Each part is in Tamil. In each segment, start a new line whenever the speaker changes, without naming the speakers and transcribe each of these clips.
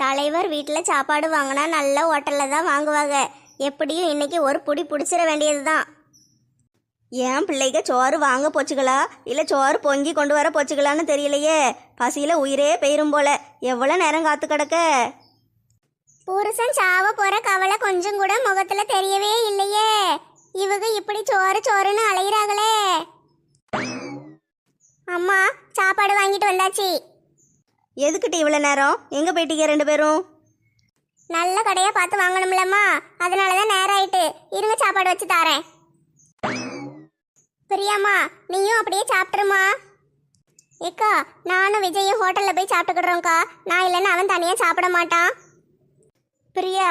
தலைவர் வீட்டில் சாப்பாடு வாங்கினா நல்ல ஹோட்டலில் தான் வாங்குவாங்க. எப்படியும் இன்னைக்கு ஒரு புடி பிடிச்சிட வேண்டியது தான். ஏன் பிள்ளைங்க சோறு வாங்க போச்சுங்களா இல்லை சோறு பொங்கி கொண்டு வர போச்சுக்கலான்னு தெரியலையே. பசியில் உயிரே பெயரும் போல. எவ்வளோ நேரம் காத்து கிடக்க. புருஷன் சாவ போகிற கவலை கொஞ்சம் கூட முகத்தில் தெரியவே இல்லையே. இவங்க இப்படி சோறு சோறுன்னு அலையிறாங்களே. அம்மா சாப்பாடு வாங்கிட்டு வந்தாச்சு. எதுக்கிட்ட இவ்வளோ நேரம்? எங்கே போயிட்டீங்க ரெண்டு பேரும்? நல்ல கடையாக பார்த்து வாங்கணும்லம்மா, அதனால தான் நேரம் ஆயிட்டு. இருங்க சாப்பாடு வச்சு தாரேன். பிரியாம்மா நீயும் அப்படியே சாப்பிட்ருமா. ஏக்கா நானும் விஜயும் ஹோட்டலில் போய் சாப்பிட்டுக்கிடுறோங்க்கா. நான் இல்லைன்னு அவன் தனியாக சாப்பிட மாட்டான். பிரியா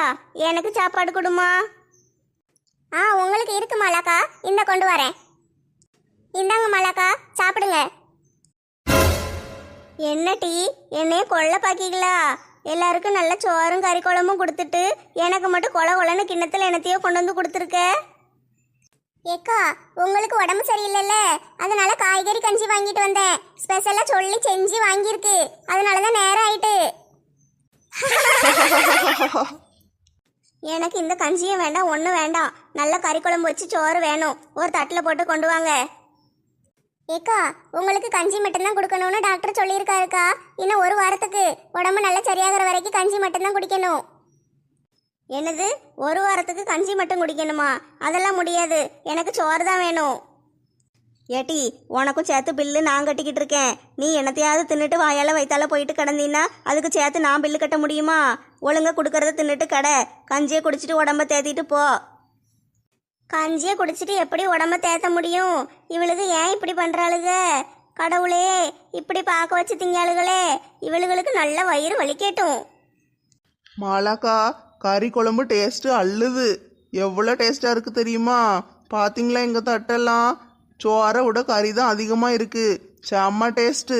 எனக்கு சாப்பாடு கொடுமா. உங்களுக்கு இருக்கு மாலாக்கா, இந்த கொண்டு வரேன். இந்தாங்க மாலாக்கா சாப்பிடுங்க. என்ன டீ என்னைய கொள்ள பாக்கிங்களா? எல்லாருக்கும் நல்ல சோறும் கறி குழம்பும் கொடுத்துட்டு எனக்கு மட்டும் கொலை கொலன்னு கிண்ணத்தில் என்னத்தையோ கொண்டு வந்து கொடுத்துருக்க. ஏக்கா உங்களுக்கு உடம்பு சரியில்லைல்ல, அதனால காய்கறி கஞ்சி வாங்கிட்டு வந்தேன். ஸ்பெஷலாக சொல்லி செஞ்சு வாங்கியிருக்கு, அதனால தான் நேரம் ஆயிட்டு. எனக்கு இந்த கஞ்சியும் வேண்டாம், ஒன்றும் வேண்டாம். நல்ல கறி குழம்பு வச்சு சோறு வேணும். ஒரு தட்டில் போட்டு கொண்டு வாங்க. ஏக்கா உங்களுக்கு கஞ்சி மட்டும்தான் கொடுக்கணும்னு டாக்டர் சொல்லியிருக்காருக்கா. இன்னும் ஒரு வாரத்துக்கு உடம்பு நல்லா சரியாகிற வரைக்கும் கஞ்சி மட்டும்தான் குடிக்கணும். என்னது ஒரு வாரத்துக்கு கஞ்சி மட்டும் குடிக்கணுமா? அதெல்லாம் முடியாது, எனக்கு சோறு தான் வேணும். ஏட்டி உனக்கும் சேர்த்து பில்லு நான் கட்டிக்கிட்டு இருக்கேன். நீ என்னத்தையாவது தின்னுட்டு வாயால் வைத்தால போயிட்டு கிடந்தீன்னா அதுக்கு சேர்த்து நான் பில்லு கட்ட முடியுமா? ஒழுங்கா கொடுக்கறத தின்னுட்டு கடை. கஞ்சியை குடிச்சிட்டு உடம்ப தேத்திட்டு போ. கஞ்சியை குடிச்சிட்டு எப்படி உடம்ப தேத்த முடியும்? இவளுக்கு ஏன் இப்படி பண்றாளுக? கடவுளே, இப்படி பார்க்க வச்சு திங்காளுகளே. இவளுகளுக்கு நல்ல வயிறு வலிக்கட்டும்.
மாலாக்கா கறி குழம்பு டேஸ்ட்டு அள்ளுது. எவ்வளோ டேஸ்ட்டாக இருக்குது தெரியுமா? பார்த்தீங்களா எங்கள் தட்டெல்லாம் சோறை விட கறி தான் அதிகமாக இருக்குது. செம்ம டேஸ்ட்டு.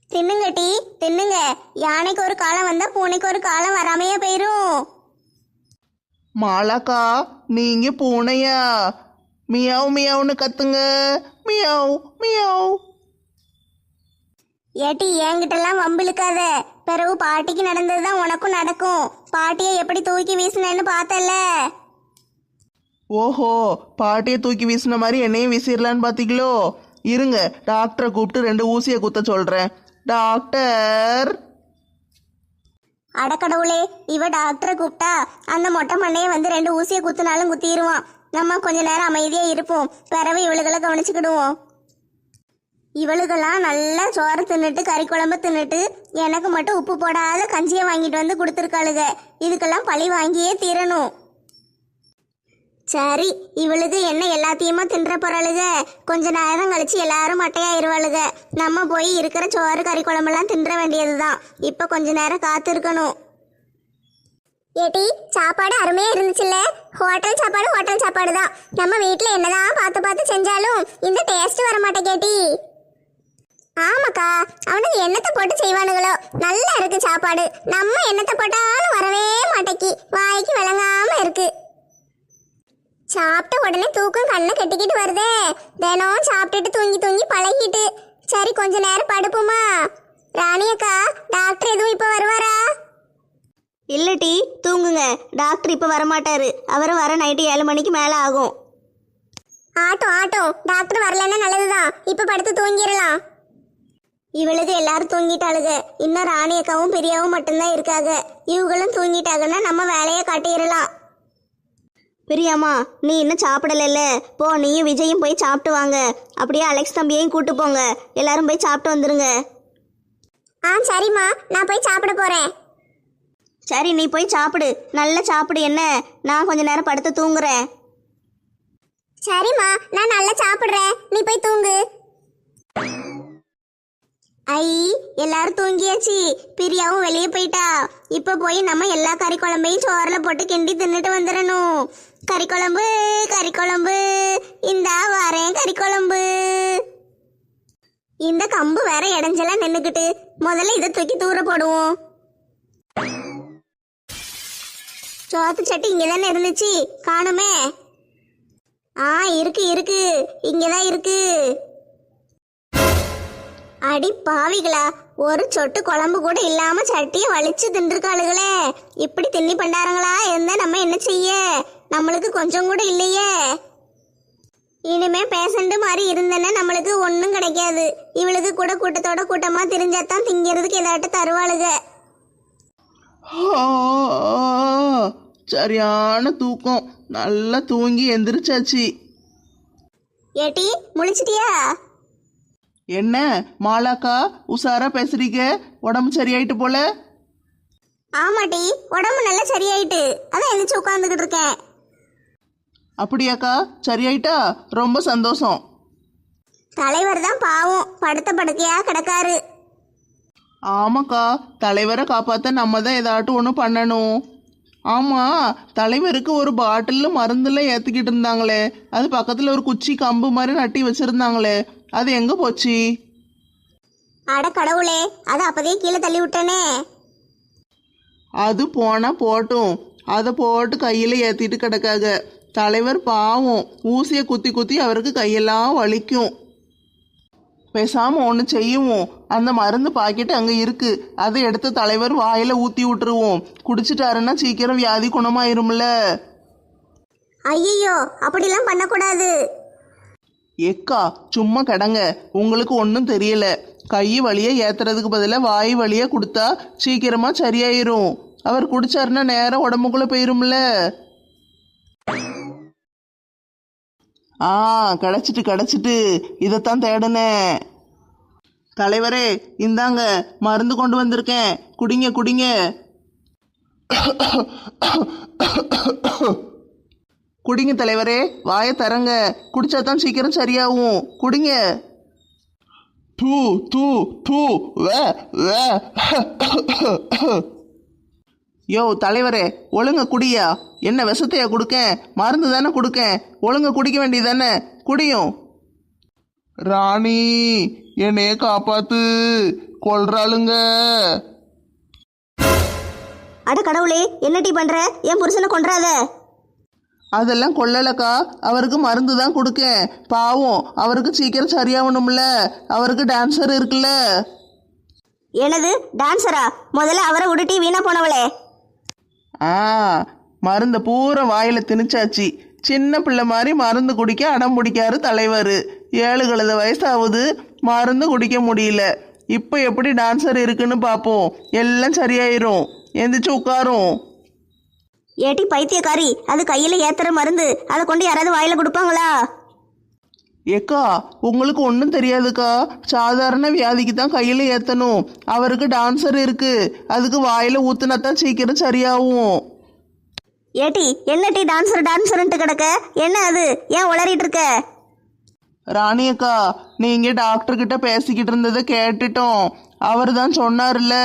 தின்னுங்க டீ தின்னுங்க. யானைக்கு ஒரு காலம் வந்தால் பூனைக்கு ஒரு காலம் வராமையே போயிரும்.
மாலாக்கா நீங்க பூனையா? மியாவ் மியாவ்னு கத்துங்க. Meow meow.
ஏட்டி என்கிட்டலாம் வம்பிழுக்காத. பிறகு பாட்டிக்கு நடந்தது தான் உனக்கும் நடக்கும். பாட்டியை எப்படி தூக்கி வீசினேன்னு பார்த்தல.
ஓஹோ, பாட்டியை தூக்கி வீசின மாதிரி என்னையும் வீசிடலான்னு பார்த்தீங்களோ? இருங்க டாக்டரை கூப்பிட்டு 2 ஊசியை குத்த சொல்கிறேன். டாக்டர்.
அடக்கடவுளே, இவ டாக்டரை கூப்பிட்டா அந்த மொட்டை மண்டையை வந்து 2 ஊசியை குத்துனாலும் குத்திடுவான். நம்ம கொஞ்ச நேரம் அமைதியாக இருப்போம், பிறகு இவளுகளை கவனிச்சுக்கிடுவோம். இவளுகெல்லாம் நல்லா சோறு தின்னுட்டு கறி குழம்பு தின்னுட்டு எனக்கு மட்டும் உப்பு போடாத கஞ்சியை வாங்கிட்டு வந்து கொடுத்துருக்காளுக. இதுக்கெல்லாம் பழி வாங்கியே தீரணும். சரி, இவளுக்கு என்ன எல்லாத்தையுமா தின்ற போறாளுக. கொஞ்ச நேரம் கழிச்சு எல்லாரும் மட்டையாயிருவாளுக. நம்ம போய் இருக்கிற சோறு கறி குழம்பெல்லாம் தின்ற வேண்டியதுதான். இப்ப கொஞ்ச நேரம் காத்து இருக்கணும். ஏட்டி சாப்பாடு அருமையா இருந்துச்சுல்ல? ஹோட்டல் சாப்பாடு தான். நம்ம வீட்டுல என்னதான் பார்த்து பார்த்து செஞ்சாலும் இந்த டேஸ்ட் வர மாட்டேங்கேட்டி. ஆமாக்கா, அவனுக்கு எண்ணத்தை போட்டு செய்வானுங்களோ. நல்லா இருக்கு சாப்பாடு. நம்ம எண்ணத்தை போட்டாலும் வரவே மாட்டேக்கி, வாய்க்கு விளங்காம இருக்கு. சாப்பிட்ட உடனே தூக்கம் கண்ணை கட்டிக்கிட்டு வருதே. தினம் சாப்பிட்டுட்டு தூங்கி தூங்கி பழகிட்டு. சரி கொஞ்ச நேரம் படுப்போமா? ராணியக்கா டாக்டர் எதுவும் இப்போ வருவாரா? இல்லை டி, தூங்குங்க. டாக்டர் இப்போ வரமாட்டாரு. அவர் வர நைட்டு 7 மணிக்கு மேலே ஆகும். ஆட்டும் டாக்டர் வரலன்னா நல்லதுதான். இப்போ படுத்து தூங்கிடலாம். இவளுக்கு எல்லாரும் தூங்கிட்டாளுக. இன்னும் ராணியக்காவும் பெரியாவும் மட்டும்தான் இருக்காங்க. இவங்களும் தூங்கிட்டாங்கன்னா நம்ம வேலையை காட்டிடலாம். பிரியாம்மா நீ இன்னும் சாப்பிடல. போ, நீயும் விஜயும் போய் சாப்பிட்டு வாங்க. அப்படியே அலெக்ஸ் தம்பியையும் கூட்டு போங்க. எல்லாரும் போய் சாப்பிட்டு வந்துருங்க. சரிம்மா, நான் போய் சாப்பிட போறேன். சரி நீ போய் சாப்பிடு, நல்லா சாப்பிடு. என்ன, நான் கொஞ்ச நேரம் படுத்து தூங்குறேன். சரிம்மா, நான் நல்லா சாப்பிடுறேன், நீ போய் தூங்கு. ஐ, எல்லாரும் தூங்கியாச்சு. பிரியாவும் வெளியே போயிட்டா. இப்ப போய் நம்ம எல்லா கறி குழம்பையும் சோறுல போட்டு கிண்டி தின்னுட்டு வந்துடணும். கறி குழம்பு இந்தா வரேன். கறி குழம்பு. இந்த கம்பு வேற இடைஞ்செல்லாம் நின்னுக்கிட்டு, முதல்ல இதை தூக்கி தூர போடுவோம். சோத்து சட்டி இங்கதானே இருந்துச்சு, காணுமே. இருக்கு இங்கதான் இருக்கு. அடி பாவிகளா, ஒரு சொட்டு குழம்பு கூட இல்லாம சட்டியை வலிச்சு தின்றுக்காளுகளே. இப்படி தின்னி பண்டாரங்களா இருந்தா நம்ம என்ன செய்ய? நம்மளுக்கு கொஞ்சம் கூட இல்லையே. இனிமே பேஷண்ட் மாதிரி இருந்தேன்னா நம்மளுக்கு ஒன்றும் கிடைக்காது. இவளுக்கு கூட கூட்டத்தோட கூட்டமா திரிஞ்சாதான் திங்கிறதுக்கு ஏதாட்டு தருவாளுக.
சரியான தூக்கம். நல்லா தூங்கி எந்திரிச்சாச்சு.
ஏட்டி முழிச்சிட்டியா?
என்ன மாலாக்கா உஷாரா பேசுறீங்க? உடம்பு சரியாயிட்டு போல.
ஆமாட்டி, உடம்பு நல்லா சரியாயிட்டு. அதான் எழுந்துச்சு உட்காந்துக்கிட்டு இருக்கேன்.
அப்படியாக்கா? சரியாயிட்டா? ரொம்ப சந்தோஷம்.
தலைவர் தான் பாவம் படுத்த படுக்கையா கிடக்காரு.
ஆமாக்கா, தலைவரை காப்பாற்ற நம்ம தான் ஏதாட்டும் ஒன்று பண்ணணும். ஆமாம், தலைவருக்கு ஒரு பாட்டிலில் மருந்துலாம் ஏற்றிக்கிட்டு இருந்தாங்களே, அது பக்கத்தில் ஒரு குச்சி கம்பு மாதிரி நட்டி வச்சுருந்தாங்களே, அது எங்கே போச்சு?
அட கடவுளே, அதை அப்பதே கீழே தள்ளி விட்டனே.
அது போனால் போட்டும், அதை போட்டு கையில் ஏற்றிட்டு கிடக்காக. தலைவர் பாவம், ஊசியை குத்தி குத்தி அவருக்கு கையெல்லாம் வலிக்கும். பேசாமல் ஒன்று செய்யுவோம், அந்த மருந்து பாக்கெட்டு அங்கே இருக்குது, அதை எடுத்து தலைவர் வாயில் ஊற்றி விட்டுருவோம். குடிச்சிட்டாருன்னா சீக்கிரம் வியாதி குணமாயிரும்ல.
ஐயோ, அப்படிலாம் பண்ணக்கூடாது.
எக்கா சும்மா கிடங்க, உங்களுக்கு ஒன்றும் தெரியல. கை வழியை ஏற்றுறதுக்கு பதிலாக வாய் வழியை கொடுத்தா சீக்கிரமாக சரியாயிரும். அவர் குடிச்சாருன்னா நேரம் உடம்புக்குள்ளே போயிரும்ல. கிடச்சிட்டு இதைத்தான் தேடுனேன். தலைவரே இந்தாங்க மருந்து கொண்டு வந்திருக்கேன், குடிங்க குடிங்க. குடிங்க தலைவரே, வாயை தரங்க, குடிச்சாதான் சீக்கிரம் சரியாகும். குடிங்க. தூ தூ தூ வே வே. யோ தலைவரே, ஒழுங்க குடியா. என்ன விஷத்தையா கொடுக்கேன்? மருந்து தானே கொடுக்கேன், ஒழுங்க குடிக்க வேண்டியதானே, குடியும். ராணி என்னைய காப்பாத்து, கொல்றாளுங்க.
அட கடவுளே, என்னடி பண்ற? என் புருஷனை கொன்றாத.
அதெல்லாம் கொல்லலக்கா, அவருக்கு மருந்து தான் கொடுக்கேன். பாவம், அவருக்கு சீக்கிரம் சரியாகணும்ல. அவருக்கு டான்சர் இருக்குல்ல.
எனது டான்சரா? முதல்ல அவரை விட்டுட்டி வீணா போனவளே.
மருந்த பூரா வாயில திணிச்சாச்சு. சின்ன பிள்ளை மாதிரி மருந்து குடிக்க அடம் பிடிக்காரு தலைவர். 7 கழுத வயசாகுது, மருந்து குடிக்க முடியல. இப்போ எப்படி டான்சர் இருக்குன்னு பார்ப்போம், எல்லாம் சரியாயிரும். எந்திரிச்சு உட்காரும்.
ஏட்டி பைத்தியக்காரி, அது கையில ஏத்துற மருந்து, அதை கொண்டு யாராவது வாயில கொடுப்பாங்களா?
ஏக்கா உங்களுக்கு ஒன்றும் தெரியாதுக்கா, சாதாரண வியாதிக்கு தான் கையில் ஏற்றணும். அவருக்கு டான்சர் இருக்கு, அதுக்கு வாயில் ஊத்துனாத்தான் சீக்கிரம் சரியாகும்.
ஏட்டி என்னட்டி டான்சர் டான்சர்ன்ட்டு கிடக்க? என்ன அது? ஏன் உளறிட்டு இருக்க?
ராணி அக்கா, நீங்கள் டாக்டர்கிட்ட பேசிக்கிட்டு இருந்ததை கேட்டுட்டோம். அவர் தான் சொன்னார்ல,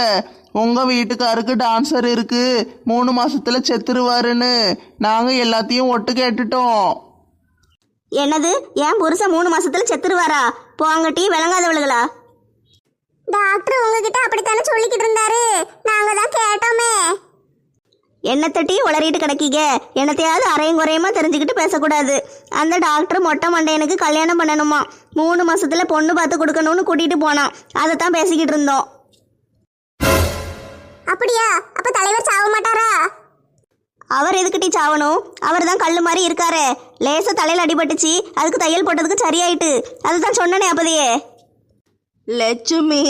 உங்கள் வீட்டுக்காருக்கு டான்சர் இருக்கு, 3 மாசத்துல செத்துருவாருன்னு. நாங்கள் எல்லாத்தையும் ஒட்டு கேட்டுட்டோம்.
என்னது? என் புருஷன் 3 மாசத்துல செத்துருவாரா? போங்கட்டி விளங்காதவளுகளா? டாக்டர் உங்ககிட்ட அப்படித்தானே சொல்லிக்கிட்டு இருந்தாரு, நாங்க தான் கேட்டோமே. என்னத்தட்டி உளறிட்டு கிடக்கீங்க? என்னத்தையாவது அரையும் குறையுமா தெரிஞ்சுக்கிட்டு பேசக்கூடாது. அந்த டாக்டர் மொட்டை மண்டையனுக்கு கல்யாணம் பண்ணணுமா, 3 மாசத்துல பொண்ணு பார்த்து கொடுக்கணும்னு கூட்டிட்டு போனான். அதைத்தான் பேசிக்கிட்டு இருந்தோம். அப்படியா? அப்ப தலைவர் சாவ மாட்டாரா? அவர் எதுக்கிட்டி சாவணும்? அவர் தான் கல்லு மாதிரி இருக்காரே. லேசா தலையில் அடிபட்டுச்சு, அதுக்கு தையல் போட்டதுக்கு சரியாயிட்டு. அதுதான் சொன்னனே அப்பதையே.
லட்சுமி,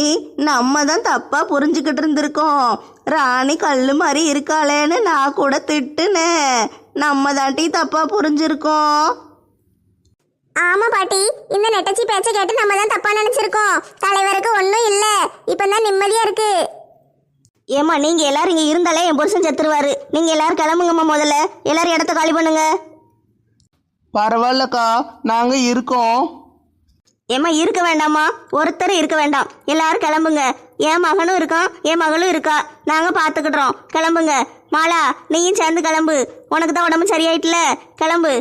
நம்ம தான் தப்பா புரிஞ்சுக்கிட்டு இருந்திருக்கோம். ராணி கல்லு மாதிரி இருக்காளேன்னு நான் கூட திட்டுனேன். நம்ம தாண்டி தப்பா புரிஞ்சிருக்கோம்.
ஆமா பாட்டி, இந்த நெட்டச்சி பேச்சை கேட்டு நம்ம தான் தப்பா நினைச்சிருக்கோம். தலைவருக்கு ஒன்றும் இல்லை, இப்பதான் நிம்மதியா இருக்கு. ஏமா நீங்க எல்லாரும் இங்க இருந்தாலே என் புருஷன் செத்துருவாரு. நீங்க எல்லாரும் கிளம்புங்கம்மா, முதல்ல எல்லாரும் இடத்த காலி பண்ணுங்க.
பரவாயில்லக்கா, நாங்க இருக்கோம்.
ஏமா இருக்க வேண்டாமா? ஒருத்தர் இருக்க வேண்டாம், எல்லாரும் கிளம்புங்க. என் மகனும் இருக்கான், என் மகளும் இருக்கா, நாங்க பாத்துக்கிடுறோம். கிளம்புங்க. மாலா நீயும் சேர்ந்து கிளம்பு, உனக்கு தான் உடம்பு சரியாயிட்டுல, கிளம்பு.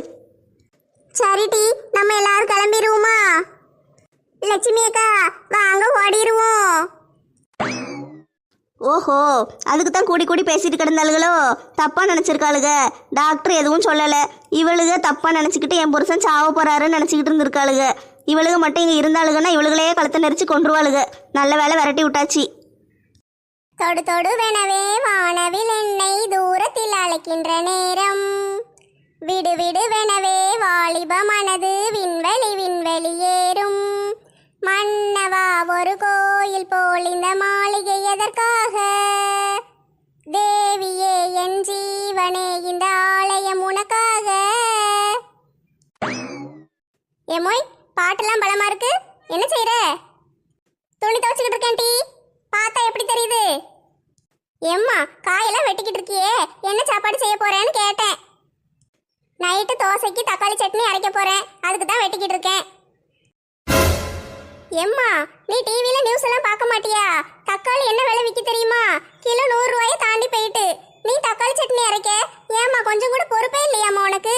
சரிடி, நம்ம எல்லாரும் கிளம்பிடுவோமா? லட்சுமி அக்கா வாங்க, ஓடிடுவோம். ஓஹோ, அதுக்கு தான் கூடி கூடி பேசிட்டு கிடந்தாளுகளோ? தப்பா நினைச்சிருக்காளுக. டாக்டர் எதுவும் சொல்லலை, இவளுக தப்பா நினைச்சுக்கிட்டு என் புருஷன் சாவ போறாருன்னு நினைச்சுக்கிட்டு இருந்திருக்காளுக.
இவளுக மட்டும் இங்கே இருந்தாளுங்கன்னா இவளுகளே கழுத்தை நெரிச்சு கொண்டுருவாளுக. நல்ல வேலை விரட்டி விட்டாச்சு.
தொடு தொடுவெனவே வானவில் என்னை தூரத்தில் அழைக்கின்ற நேரம், விடு விடுவெனவே வாலிப மனது விண்வெளி விண்வெளி ஏறும். மன்னவா ஒரு கோயில் போல் இந்த மாளிகை எதற்காக? தேவியே என் ஜீவனே இந்த ஆலயம் உனக்காக. ஏமோய், பாட்டெல்லாம் பலமா இருக்கு. என்ன செய்யற? துணி துவைச்சுக்கிட்டு இருக்கேன் டீ. பார்த்தா எப்படி தெரியுது? எம்மா, காயெல்லாம் வெட்டிக்கிட்டு இருக்கியே, என்ன சாப்பாடு செய்ய போறேன்னு கேட்டேன். நைட்டு தோசைக்கு தக்காளி சட்னி அரைக்க போறேன், அதுக்கு தான் வெட்டிக்கிட்டு இருக்கேன். எம்மா, நீ டிவியில நியூஸ் எல்லாம் பார்க்க மாட்டியா? தக்காளி என்ன விலை விற்க தெரியுமா? கிலோ 100 ரூபாயை தாண்டி போயிட்டு. நீ தக்காளி சட்னி அரைக்க ஏம்மா கொஞ்சம் கூட பொறுப்பே இல்லையாம்மா உனக்கு?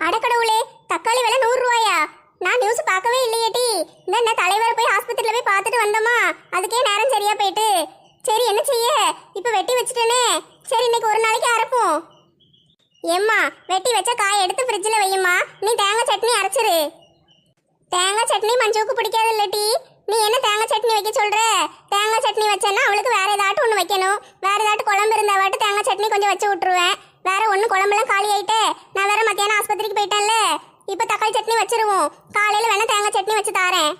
அடக்கடவுளே, தக்காளி விலை 100 ரூபாயா? நான் நியூஸ் பார்க்கவே இல்லையேட்டி. இந்த தலைவர் போய் ஆஸ்பத்திரியில போய் பார்த்துட்டு வந்தோமா, அதுக்கே நேரம் சரியா போயிட்டு. சரி, என்ன செய்ய? இப்போ வெட்டி வச்சுட்டேனே, சரி இன்னைக்கு ஒரு நாளைக்கு அரைப்போம். ஏம்மா, வெட்டி வச்ச காய் எடுத்து ஃப்ரிட்ஜில் வையுமா, நீ தேங்காய் சட்னி அரைச்சிரு. தேங்காய் சட்னி மஞ்சுவுக்கு பிடிக்காது இல்லட்டி. நீ என்ன தேங்காய் சட்னி வைக்க சொல்ற? தேங்காய் சட்னி வச்சேன்னா அவளுக்கு வேற ஏதாட்டும் ஒன்று வைக்கணும். வேற ஏதாட்டும் குழம்பு இருந்தாவாட்டு தேங்காய் சட்னி கொஞ்சம் வச்சு விட்டுருவேன். வேற ஒன்றும் குழம்பெல்லாம் காலி ஆயிட்டே. நான் வேற மத்தியானம் ஆஸ்பத்திரிக்கு போயிட்டேன்ல, இப்போ தக்காளி சட்னி வச்சிருவோம். காலையில் வேணா தேங்காய் சட்னி வச்சு தாரேன்.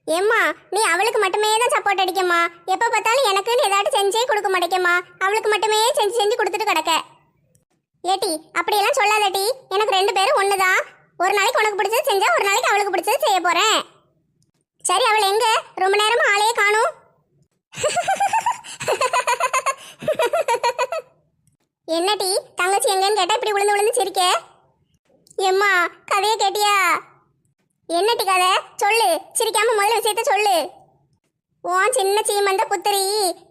ஏம்மா, நீ அவளுக்கு மட்டுமே தான் சப்போர்ட் அடிக்கம்மா. எப்போ பார்த்தாலும் எனக்குன்னு ஏதாட்டும் செஞ்சே கொடுக்க மாட்டேக்கம்மா. அவளுக்கு மட்டுமே செஞ்சு செஞ்சு கொடுத்துட்டு கிடக்க. ஏட்டி, அப்படியெல்லாம் சொல்லாதட்டி. எனக்கு 2 பேரும் ஒன்று தான். ஒரு நாளைக்கு உனக்கு பிடிச்சது செஞ்சா, ஒரு நாளைக்கு அவளுக்கு பிடிச்சது செய்ய போறேன். சரி, அவள் எங்க? ரொம்ப நேரமா ஆளையே காணும். என்னடி தங்கச்சி எங்கன்னு கேட்டா இப்படி விழுந்து விழுந்து சிரிக்க? எம்மா, கதையை கேட்டியா? என்னட்டி கதை? சொல்லு, சிரிக்காம முதல்ல விஷயத்த சொல்லு. உன் சின்ன சீமந்த புத்திரி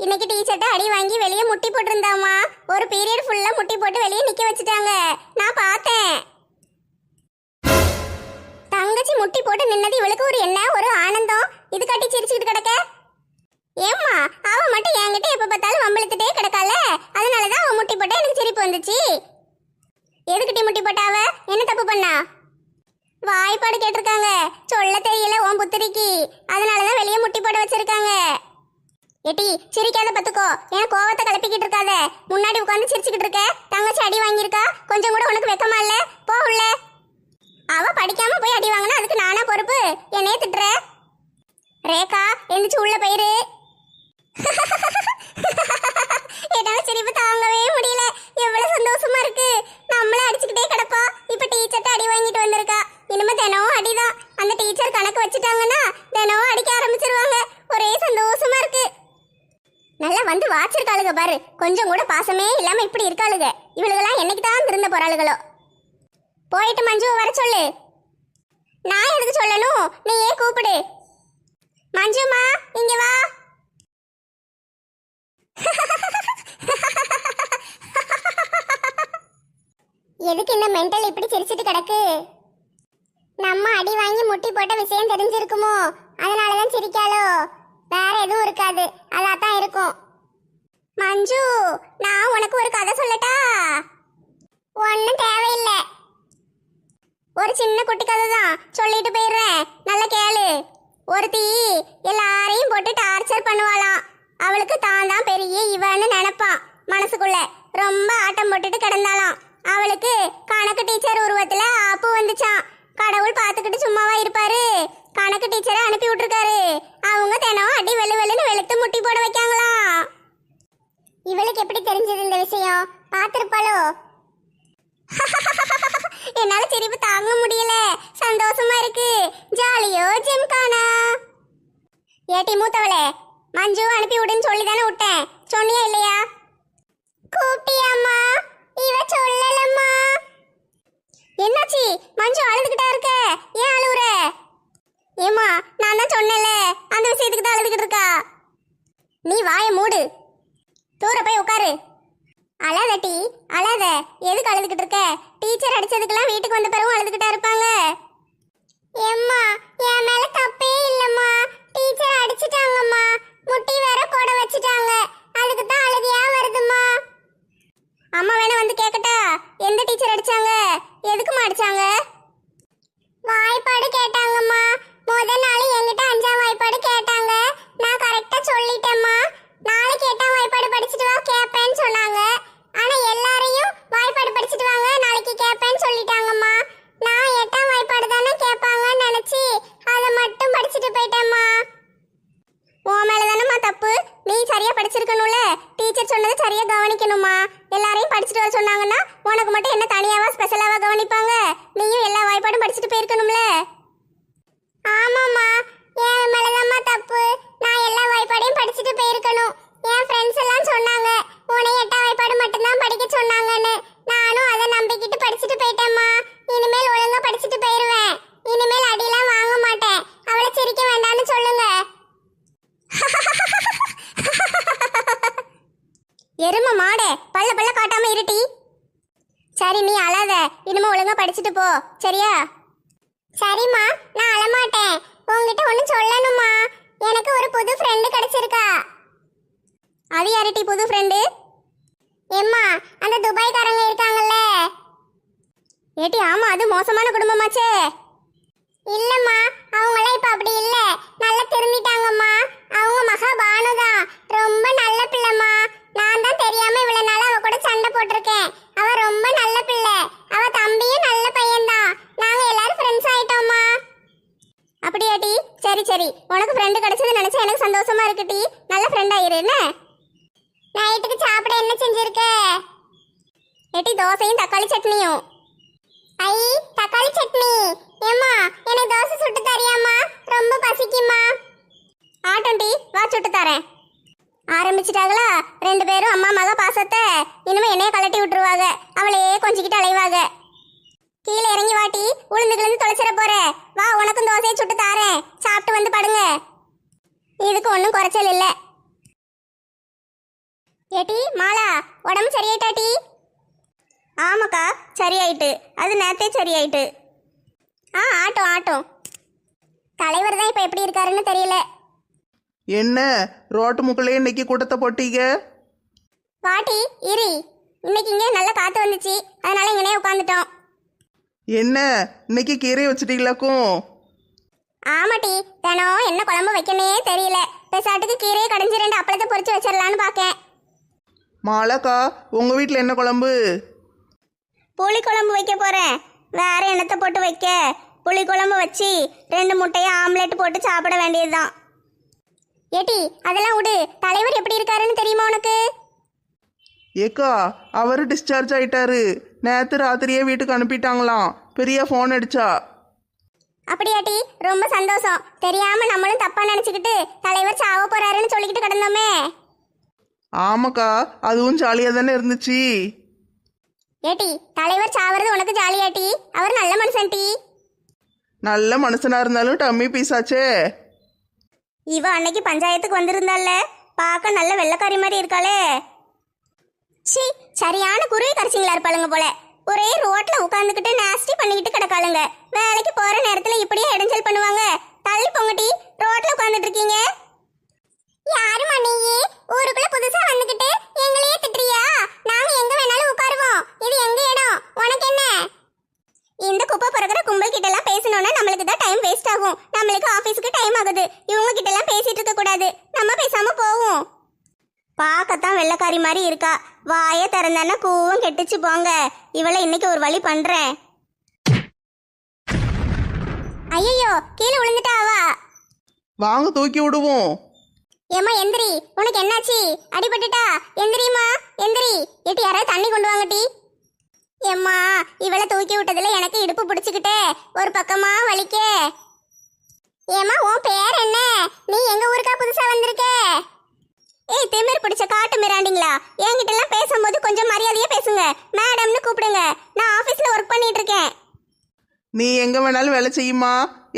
இன்னைக்கு டீச்சர்ட்ட அடி வாங்கி வெளியே முட்டி போட்டிருந்தாமா. ஒரு பீரியட் ஃபுல்லா முட்டி போட்டு வெளியே நிக்க வச்சுட்டாங்க. நான் பார்த்தேன். தங்கச்சி முட்டி போட்டு நின்னது இவளுக்கு ஒரு என்ன ஒரு ஆனந்தம். இது கட்டி சிரிச்சுக்கிட்டு கிடக்க. ஏம்மா, அவ மட்டும் என்கிட்ட எப்ப பார்த்தாலும் வம்பிழுத்துட்டே கிடக்கால, அதனாலதான் அவன் முட்டி போட்ட எனக்கு சிரிப்பு வந்துச்சு. எதுக்கிட்டி முட்டி போட்டாவ? என்ன தப்பு பண்ணா? வாய்ப்பாடு கேட்டிருக்காங்க, சொல்ல தெரியல உன் புத்திரிக்கு, அதனாலதான் வெளியே முட்டி போட வச்சிருக்காங்க. ஏட்டி, சிரிக்காத பத்துக்கோ. ஏன் கோவத்தை கிளப்பிக்கிட்டு இருக்காத. முன்னாடி உட்காந்து சிரிச்சுக்கிட்டு இருக்க. தங்கச்சி அடி வாங்கியிருக்கா, கொஞ்சம் கூட உனக்கு வெக்கமா இல்ல? போ உள்ள. அவ படிக்காம போய் அடி வாங்கினா அதுக்கு நானா பொறுப்பு? என்னையே திட்டுற? ரேகா, எந்திரிச்சு உள்ள போயிரு. என்னால சிரிப்பு தாங்கவே முடியல. எவ்வளவு சந்தோஷமா இருக்கு. நம்மள அடிச்சுக்கிட்டே கிடப்பா, இப்ப டீச்சர்ட்ட அடி வாங்கிட்டு வந்திருக்கா. இனிமே தினம் அடிதான். அந்த டீச்சர் கணக்கு வச்சுட்டாங்கன்னா தினம் அடிக்க ஆரம்பிச்சிருவாங்க. ஒரே சந்தோஷமா இருக்கு. நல்லா வந்து வாச்சிருக்காளுங்க பாரு. கொஞ்சம் கூட பாசமே இல்லாம இப்படி இருக்காளுங்க. இவளுகெல்லாம் என்னைக்கு தான் திருந்த போறாளுகளோ. போயிட்டு மஞ்சுவை வர சொல்லு. நான் எதுக்கு சொல்லணும்? நீ ஏன் கூப்பிடு. மஞ்சுமா, இங்க வா. எதுக்கு இந்த மெண்டல் இப்படி சிரிச்சிட்டு கிடக்கு? நம்ம அடி வாங்கி முட்டி போட்ட விஷயம் தெரிஞ்சிருக்குமோ, அதனாலதான் சிரிக்காளோ? வேற எதுவும் இருக்காது, அதான் இருக்கும். மஞ்சு, நான் உனக்கு ஒரு கதை சொல்லட்டா? ஒன்னும் தேவையில்லை, ஒரு சின்ன குட்டி கதை தான், சொல்லிட்டு போயிடுறேன். நல்ல கேளு. ஒருத்தி எல்லாரையும் போட்டு டார்ச்சர் பண்ணுவாளாம். அவளுக்கு தான் தான் பெரிய இவன்னு நினைப்பான் மனசுக்குள்ள. ரொம்ப ஆட்டம் போட்டுட்டு கிடந்தாளாம். அவளுக்கு கணக்கு டீச்சர் உருவத்துல ஆப்பு வந்துச்சான். கடவுள் பார்த்துக்கிட்டு சும்மாவா இருப்பாரு? கணக்கு டீச்சரை அனுப்பி விட்டுருக்காரு. அவங்க தினம் அடி வெளு வெளுன்னு வெளுத்து முட்டி போட வைக்காங்களாம். இவளுக்கு எப்படி தெரிஞ்சது இந்த விஷயம்? பார்த்திருப்பாளோ? என்னால சிரிப்பு தாங்க முடியல. சந்தோஷமா இருக்கு. ஜாலியோ ஜிம்கானா. ஏட்டி மூத்தவளே, மஞ்சு அனுப்பி விடுன்னு சொல்லி தானே விட்டேன். சொன்னியா இல்லையா? கூப்பிட்டியாம்மா? இவ சொல்லலம்மா. என்னாச்சு? மஞ்சு அழுதுகிட்டா இருக்க, ஏன் அழுவுற? ஏமா, நான் தான் சொன்னேன்ல, அந்த விஷயத்துக்கு தான் அழுதுகிட்டு இருக்கா. நீ வாயை மூடு, தூர போய் உட்காரு. அழாத டி, அழாத. எதுக்கு அழுதுகிட்டு இருக்க? டீச்சர் அடிச்சதுக்கெல்லாம் வீட்டுக்கு வந்த பிறகும் அழுதுகிட்டா இருப்பாங்க. ஏம்மா, என் மேல தப்பே இல்லம்மா. டீச்சர் அடிச்சிட்டாங்கம்மா. முட்டி வேற போட வச்சிட்டாங்க. அதுக்கு தான் அழுகையா வருதும்மா. அம்மா வேணா வந்து கேட்கட்டா? எந்த டீச்சர் அடிச்சாங்க? எதுக்குமா அடிச்சாங்க? வாய்ப்பாடு கேட்டாங்கம்மா. முதல் நாள் என்கிட்ட 5ஆம் வாய்ப்பாடு கேட்டாங்க. நான் கரெக்டா சொல்லிட்டேம்மா. நாளைக்கு 8ஆம் வாய்ப்பாடு படிச்சுட்டு வா கேட்பேன்னு சொன்னாங்க. ஆனா எல்லாரையும் வாய்ப்பாடு படிச்சுட்டு வாங்க நாளைக்கு கேட்பேன்னு சொல்லிட்டாங்கம்மா. நான் 8ஆம் வாய்ப்பாடு தானே கேட்பாங்கன்னு நினைச்சு அதை மட்டும் படிச்சுட்டு போயிட்டேம்மா. உன் மேல தானம்மா தப்பு. நீ சரியா படிச்சிருக்கணும்ல. டீச்சர் சொன்னதை சரியா கவனிக்கணுமா. எல்லாரையும் படிச்சுட்டு வர சொன்னாங்கன்னா உனக்கு மட்டும் என்ன தனியாவா ஸ்பெஷலாவா கவனிப்பாங்க? நீயும் எல்லா வாய்ப்பாடும் படிச்சுட்டு போயிருக்கணும்ல. ஆமாம்மா, என் மேலதாம்மா தப்பு. நான் எல்லா வாய்ப்பாடையும் படிச்சுட்டு போயிருக்கணும். என் ஃப்ரெண்ட்ஸ் எல்லாம் சொன்னாங்க உன்னை 8ஆம் வாய்ப்பாடு மட்டும்தான் படிக்க சொன்னாங்கன்னு. நானும் அதை நம்பிக்கிட்டு படிச்சுட்டு போயிட்டேம்மா. இனிமேல் ஒழுங்கா படிச்சுட்டு போயிருவேன். இனிமேல் அடியெல்லாம் வாங்க மாட்டேன். அவளை சிரிக்க வேண்டாம்னு சொல்லுங்க. எரும மாடே, பல்ல பல்ல காட்டாம இருட்டி. சரி நீ அழாத. இனிமே ஒழுங்கா படிச்சுட்டு போ சரியா? சரிம்மா, நான் அழமாட்டேன். உங்ககிட்ட ஒண்ணு சொல்லணுமா. எனக்கு ஒரு புது ஃப்ரெண்டு கிடைச்சிருக்கா. அது யாருட்டி புது ஃப்ரெண்டு? எம்மா, அந்த துபாய்காரங்க இருக்காங்கல்ல. ஏட்டி ஆமா, அது மோசமான குடும்பமாச்சே. இல்லம்மா, அவங்களாம் இப்ப அப்படி இல்ல. நல்லா திரும்பிட்டாங்கம்மா. அவங்க மகா பானுதான். ரொம்ப நல்ல பிள்ளைம்மா. நான் தான் தெரியாம இவ்வளவு நாள் அவ கூட சண்டை போட்டிருக்கேன். அவ ரொம்ப நல்ல பிள்ளை. அவ தம்பியும் நல்ல பையன்தான். நாங்க எல்லாரும் ஃப்ரெண்ட்ஸ் ஆயிட்டோம்மா. அப்படியாட்டி? சரி சரி, உனக்கு ஃப்ரெண்டு கிடைச்சது நினைச்சா எனக்கு சந்தோஷமா இருக்குட்டி. நல்ல ஃப்ரெண்ட் ஆயிரு என்ன. நைட்டுக்கு சாப்பிட என்ன செஞ்சிருக்க? ஏட்டி தோசையும் தக்காளி சட்னியும். ஐ, தக்காளி சட்னி. ஏம்மா, எனக்கு தோசை சுட்டு தரியாம்மா? ரொம்ப பசிக்குமா. ஆட்டோண்டி, வா சுட்டு தரேன். ஆரம்பிச்சிட்டாங்களா 2 பேரும் அம்மா மக பாசத்தை. இனிமே என்னைய கலட்டி விட்டுருவாங்க. அவளையே கொஞ்சிக்கிட்டு அலைவாங்க. கீழே இறங்கி வாட்டி, உளுந்து கிழந்து தொலைச்சிட போற. வா, உனக்கும் தோசையை சுட்டு தாரேன். சாப்பிட்டு வந்து படுங்க. இதுக்கு ஒன்றும் குறைச்சல் இல்லை. ஏட்டி மாலா, உடம்பு சரியாயிட்டாட்டி? ஆமாக்கா, சரியாயிட்டு. அது நேத்தே சரியாயிட்டு. ஆட்டும் ஆட்டும். தலைவர் தான் இப்போ எப்படி இருக்காருன்னு தெரியல.
என்ன ரோட்டு முக்கிலே இன்னைக்கு கூட்டத்தை போட்டீங்க?
பாட்டி இரு, இன்னைக்கு இங்கே நல்ல காற்று வந்துச்சு. அதனால இங்கனே உட்காந்துட்டோம்.
என்ன இன்னைக்கு கீரை வச்சுட்டீங்களாக்கும்?
ஆமாட்டி, தினம் என்ன குழம்பு வைக்கனே தெரியல. பெசாட்டுக்கு கீரையை கடைஞ்சி 2 அப்பளத்தை பொரிச்சு வச்சிடலான்னு பார்க்கேன்.
மாலாக்கா, உங்க வீட்டில் என்ன குழம்பு?
புளி குழம்பு வைக்க போறேன். வேற என்னத்தை போட்டு வைக்க? புளி குழம்பு வச்சு 2 முட்டையை ஆம்லெட் போட்டு சாப்பிட வேண்டியதுதான்.
ஏட்டி அதெல்லாம் விடு. தலைவர் எப்படி இருக்காருன்னு தெரியுமா உனக்கு?
ஏக்கா, அவர் டிஸ்சார்ஜ் ஆயிட்டாரு. நேற்று ராத்திரியே வீட்டுக்கு அனுப்பிட்டாங்களாம். பெரிய ஃபோன் அடிச்சா.
அப்படியாட்டி? ரொம்ப சந்தோஷம். தெரியாம நம்மளும் தப்பா நினைச்சுக்கிட்டு தலைவர் சாவ போறாருன்னு சொல்லிக்கிட்டு கிடந்தோமே.
ஆமாக்கா, அதுவும் ஜாலியாக தானே இருந்துச்சு.
ஏட்டி தலைவர் சாவறது உனக்கு ஜாலியாட்டி? அவர் நல்ல மனுஷன் டி.
நல்ல மனுஷனா இருந்தாலும் டம்மி பீஸாச்சே.
இவ அன்னைக்கு பஞ்சாயத்துக்கு வந்திருந்தால, பார்க்க நல்ல வெள்ளைக்காரி மாதிரி இருக்காளே.
சி, சரியான குருவி கரைச்சிங்களா இருப்பாளுங்க போல. ஒரே ரோட்ல உட்காந்துக்கிட்டு நாஸ்டி பண்ணிக்கிட்டு கிடக்காளுங்க. வேலைக்கு போற நேரத்துல இப்படியே இடைஞ்சல் பண்ணுவாங்க. தள்ளி போங்கட்டி, ரோட்ல உட்காந்துட்டு இருக்கீங்க. யாருமா நீ? ஊருக்குள்ள புதுசா வந்துகிட்டு எங்களையே திட்டுறியா? நாங்க எங்க வேணாலும் உட்காருவோம். இது எங்க இடம், உனக்கு என்ன? இந்த குப்பை பிறகுற கும்பல் கிட்ட எல்லாம் பேசணும்னா நம்மளுக்கு தான் டைம் வேஸ்ட் ஆகும். நம்மளுக்கு ஆபீஸ்க்கு டைம் ஆகுது. இவங்க கிட்ட எல்லாம் பேசிட்டு இருக்க கூடாது. நம்ம பேசாம போவோம்.
பார்க்கத்தான் வெள்ளைக்காரி மாதிரி இருக்கா. வாயை திறந்தானா கூவும் கெட்டுச்சு போங்க. இவளை இன்னைக்கு ஒரு வழி பண்றேன்.
ஐயோ, கீழே விழுந்துட்டாவா?
வாங்க தூக்கி விடுவோம்.
ஏம்மா எந்திரி, உனக்கு என்னாச்சு? அடிபட்டுட்டா? எந்திரிமா எந்திரி. ஏட்டி யாராவது தண்ணி கொண்டு வாங்கட்டி. ஏம்மா, இவளை தூக்கி விட்டதுல எனக்கு இடுப்பு பிடிச்சிக்கிட்டே ஒரு பக்கமா வலிக்க. ஏம்மா, உன் பேர் என்ன? நீ எங்க ஊருக்கா புதுசா வந்திருக்க? ஏய் திமிர் பிடிச்ச காட்டு மிராண்டிங்களா, என்கிட்ட எல்லாம் பேசும்போது கொஞ்சம் மரியாதையா பேசுங்க. மேடம்னு கூப்பிடுங்க. நான் ஆபீஸ்ல ஒர்க் பண்ணிட்டு இருக்கேன்.
நீ எங்க வேணாலும் வேலை செய்யுமா.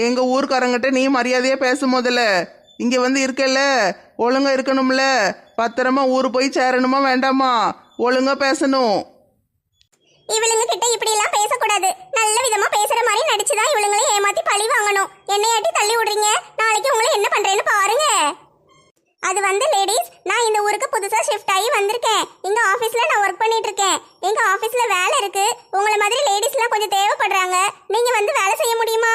எங்க ஊர்க்காரங்கிட்ட நீ மரியாதையா பேசும் முதல்ல. இங்க வந்து இருக்கல, ஒழுங்கா இருக்கணும்ல. பத்திரமா ஊரு போய் சேரணுமா வேண்டாமா? ஒழுங்கா பேசணும்.
இவளுங்க கிட்ட இப்படி எல்லாம் பேசக்கூடாது. நல்ல விதமா பேசுற மாதிரி நடிச்சுதான் இவளுங்களை ஏமாத்தி பழி வாங்கணும். என்னையாட்டி தள்ளி விடுறீங்க. நாளைக்கு உங்களை என்ன பண்றேன்னு பாருங்க. அது வந்து லேடிஸ், நான் இந்த ஊருக்கு புது
புதுசா ஷிஃப்ட் ஆகி வந்திருக்கேன். எங்க ஆபீஸ்ல நான் ஒர்க் பண்ணிட்டு இருக்கேன். எங்க ஆபீஸ்ல வேலை இருக்கு. உங்களை மாதிரி லேடிஸ்லாம் கொஞ்சம் தேவைப்படுறாங்க. நீங்க வந்து வேலை செய்ய முடியுமா?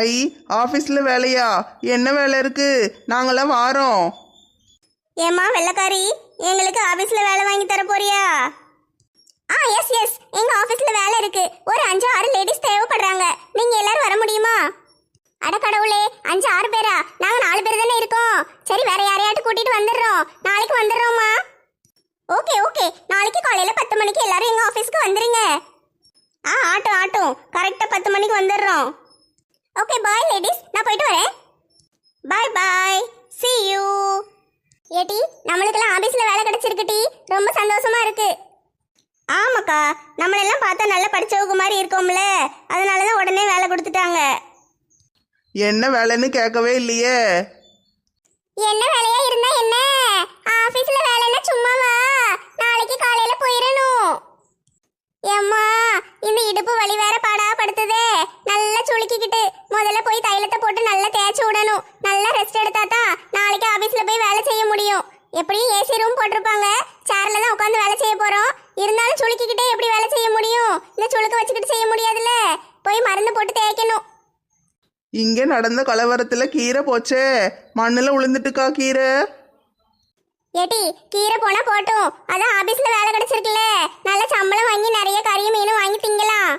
ஐ ஆஃபீஸில் வேலையா? என்ன வேலை இருக்கு? நாங்களாம் வாரோம்.
ஏம்மா வெள்ளக்காரி, எங்களுக்கு ஆபீஸ்ல வேலை வாங்கி தர போறியா? எஸ் எஸ், எங்க ஆபீஸ்ல வேலை இருக்கு. ஒரு 5-6 லேடிஸ் தேவைப்படுறாங்க. நீங்க எல்லாரும் வர முடியுமா? அட கடவுளே, 5-6 பேரா? நாங்க 4 பேர் தானே இருக்கோம். சரி, வேற யாரையாட்டு கூட்டிட்டு வந்துடுறோம். நாளைக்கு வந்துடுறோம்மா. ஓகே ஓகே, நாளைக்கு காலையில 10 மணிக்கு எல்லாரும் எங்க ஆபீஸ்க்கு வந்துருங்க. ஆட்டும் ஆட்டும், கரெக்டா 10 மணிக்கு வந்துடுறோம். ஓகே பாய் லேடிஸ், நான் போயிட்டு வரேன். பாய் பாய், see you. ஏடி, நம்மளுக்கெல்லாம் ஆபீஸ்ல வேலை கிடைச்சிருக்கு டி. ரொம்ப சந்தோஷமா இருக்கு. ஆமாக்கா, நம்மளெல்லாம் பார்த்தா நல்லா படிச்சவங்க மாதிரி இருக்கோம்ல, அதனால தான் உடனே வேலை கொடுத்துட்டாங்க.
என்ன வேலைன்னு கேட்கவே இல்லையே.
என்ன வேலையா இருந்தா என்ன? ஆபீஸ்ல வேலைன்னா சும்மாவா? நாளைக்கு காலையில போயிடணும். ஏம்மா, இந்த இடுப்பு வலி வேற பாடா படுத்துதே. நல்லா சுளுக்கிக்கிட்டு முதல்ல போய் தைலத்தை போட்டு நல்லா தேய்ச்சி விடணும். நல்லா ரெஸ்ட் எடுத்தா தான் நாளைக்கு ஆபீஸ்ல போய் வேலை செய்ய முடியும். எப்படியும் ஏசி ரூம் போட்டிருப்பாங்க, சேர்ல தான் உட்காந்து வேலை செய்ய போறோம். இருந்தாலும் சுளுக்கிக்கிட்டே எப்படி வேலை செய்ய முடியும்? இந்த சுளுக்க வச்சுக்கிட்டு செய்ய முடியாதுல்ல. போய் மருந்து போட்டு தேய்க்கணும்.
இங்கே நடந்த கலவரத்தில் கீரை போச்சே, மண்ணில் விழுந்துட்டுக்கா கீரை.
ஏட்டி, கீரை போனா போட்டும். அதான் ஆபீஸ்ல வேலை கிடைச்சிருக்குல்ல, நல்ல சம்பளம் வாங்கி நிறைய கறியும் மீனும் வாங்கி திங்கலாம்.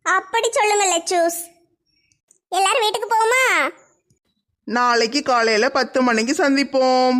அப்படி சொல்லுங்க லெச்சூஸ்.
எல்லாரும் வீட்டுக்கு போமா?
நாளைக்கு காலையில் 10 மணிக்கு சந்திப்போம்.